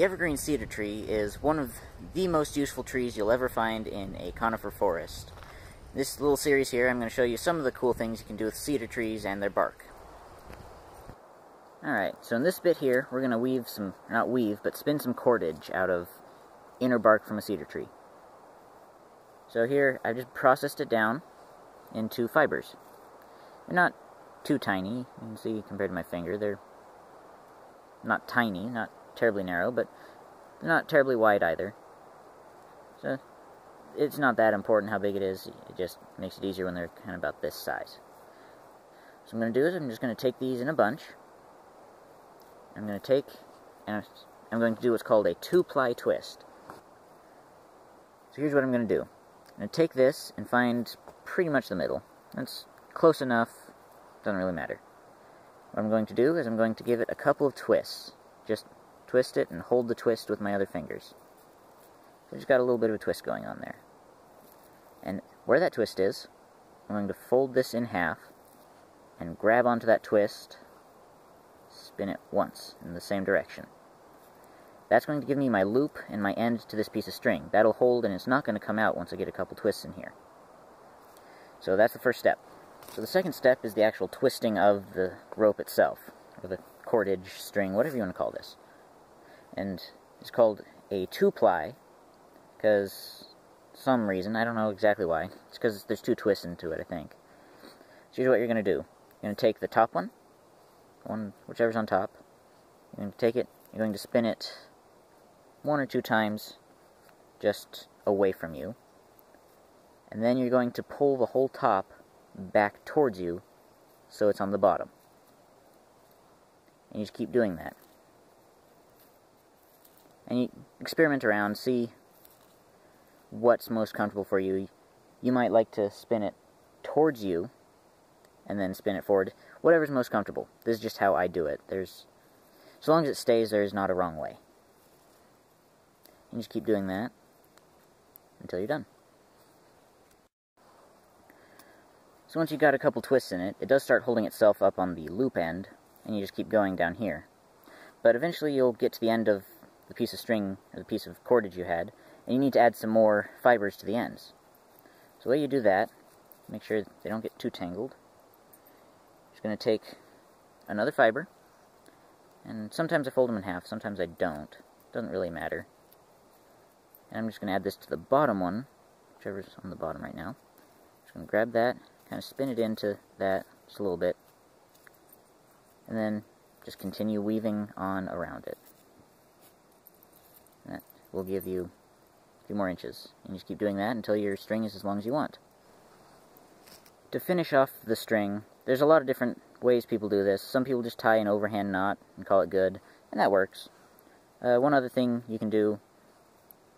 The evergreen cedar tree is one of the most useful trees you'll ever find in a conifer forest. This little series here, I'm going to show you some of the cool things you can do with cedar trees and their bark. Alright, so in this bit here, we're going to weave some, not weave, but spin some cordage out of inner bark from a cedar tree. So here, I've just processed it down into fibers. They're not too tiny, you can see compared to my finger, they're not tiny, not terribly narrow, but they're not terribly wide either. So it's not that important how big it is, it just makes it easier when they're kind of about this size. So what I'm going to do is I'm just going to take these in a bunch. I'm going to do what's called a 2-ply twist. So here's what I'm going to do. I'm going to take this and find pretty much the middle. That's close enough, doesn't really matter. What I'm going to do is I'm going to give it a couple of twists. Just twist it and hold the twist with my other fingers. So just got a little bit of a twist going on there. And where that twist is, I'm going to fold this in half and grab onto that twist, spin it once in the same direction. That's going to give me my loop and my end to this piece of string. That'll hold and it's not going to come out once I get a couple twists in here. So that's the first step. So the second step is the actual twisting of the rope itself, or the cordage, string, whatever you want to call this. And it's called a 2-ply, because some reason, I don't know exactly why. It's because there's 2 twists into it, I think. So here's what you're going to do. You're going to take the top one, whichever's on top. You're going to take it, you're going to spin it 1 or 2 times just away from you. And then you're going to pull the whole top back towards you so it's on the bottom. And you just keep doing that. And you experiment around, see what's most comfortable for you. You might like to spin it towards you and then spin it forward. Whatever's most comfortable. This is just how I do it. So long as it stays, there's not a wrong way. You just keep doing that until you're done. So once you've got a couple twists in it, it does start holding itself up on the loop end, and you just keep going down here. But eventually you'll get to the end of the piece of string, or the piece of cordage you had, and you need to add some more fibers to the ends. So the way you do that, make sure they don't get too tangled. Just going to take another fiber, and sometimes I fold them in half, sometimes I don't. Doesn't really matter. And I'm just going to add this to the bottom one, whichever's on the bottom right now. Just going to grab that, kind of spin it into that just a little bit, and then just continue weaving on around it. That will give you a few more inches. And you just keep doing that until your string is as long as you want. To finish off the string, there's a lot of different ways people do this. Some people just tie an overhand knot and call it good, and that works. One other thing you can do,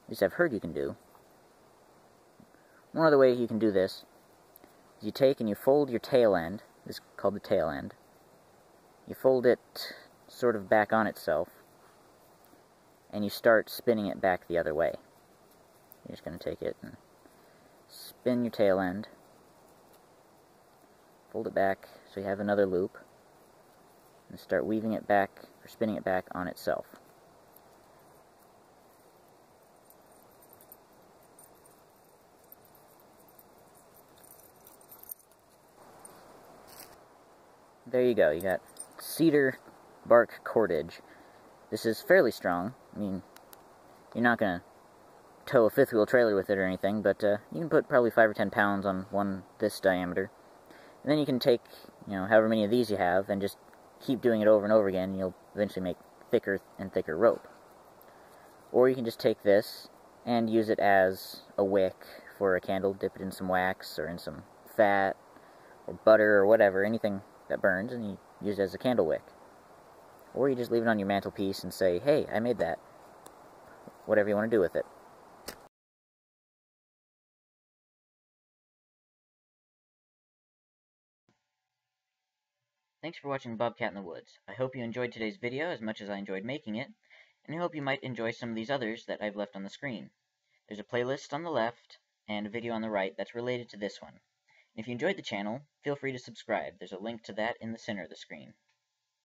at least I've heard you can do, one other way you can do this is you take and you fold your tail end, this is called the tail end, you fold it sort of back on itself, and you start spinning it back the other way. You're just going to take it and spin your tail end, fold it back so you have another loop, and start weaving it back, or spinning it back on itself. There you go, you got cedar bark cordage. This is fairly strong. I mean, you're not going to tow a 5th-wheel trailer with it or anything, but you can put probably 5 or 10 pounds on one this diameter. And then you can take, however many of these you have, and just keep doing it over and over again, and you'll eventually make thicker and thicker rope. Or you can just take this and use it as a wick for a candle, dip it in some wax or in some fat or butter or whatever, anything that burns, and you use it as a candle wick. Or you just leave it on your mantelpiece and say, hey, I made that. Whatever you want to do with it. Thanks for watching Bobcat in the Woods. I hope you enjoyed today's video as much as I enjoyed making it, and I hope you might enjoy some of these others that I've left on the screen. There's a playlist on the left, and a video on the right that's related to this one. And if you enjoyed the channel, feel free to subscribe. There's a link to that in the center of the screen.